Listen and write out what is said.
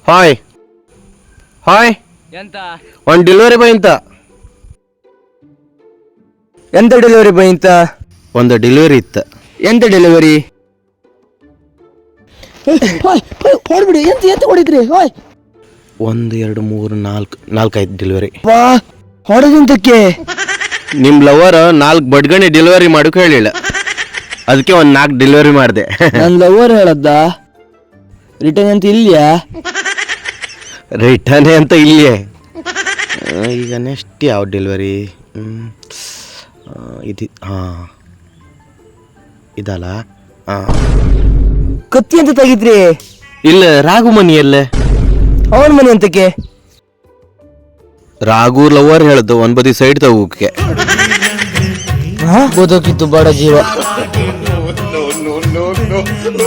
Hi hi ಎಂತ ಒಂದು delivery boy ಅಂತ. ಎಂತ ಡೆಲಿವರಿ ಬಾಯ್ ಅಂತ? ಒಂದು ಡೆಲಿವರಿ ಇತ್ತು. ಎಂತ ಡೆಲಿವರಿ? ಹೊಡ್ಬಿಡಿ. ಎಂತ ಎಂತ ಹೊಡಿದ್ರಿ? 1 2 3 4 4 5 ಡೆಲಿವರಿ. ವಾ, ಹೊಡೆದಿಂತಕ್ಕೆ? ನಿಮ್ಮ ಲವರ್ 4 ಬಡ್ಗಣಿ ಡೆಲಿವರಿ ಮಾಡೋಕೆ ಹೇಳಿಲ್ಲ, ಅದಕ್ಕೆ ಒಂದು 4 ಡೆಲಿವರಿ ಮಾಡಿದೆ. ನನ್ನ ಲವರ್ ಹೇಳದ್ದ ರಿಟರ್ನ್ ಅಂತ ಇಲ್ಲಿಯಾ? ರಿಟರ್ನ್ ಅಂತ ಇಲ್ಲಿಯೇ. ಈಗ ನೆಕ್ಸ್ಟ್ ಯಾವ ಡೆಲಿವರಿ? ಇದು ಹಾಂ ಇದಲ್ಲ. ಹಾಂ, ಕತ್ತಿ ಅಂತ ತೆಗಿದ್ರಿ? ಇಲ್ಲ, ರಾಘು ಮನೆಯಲ್ಲೇ. ಅವನ ಮನೆ ಅಂತಕ್ಕೆ? ರಾಘು ಲವರ್ ಹೇಳ್ದು ಒಂದು ಬದಿ ಸೈಡ್ ತಗೋಕೆ. ಬದುಕಿತ್ತು ಬಡ ಜೀವ.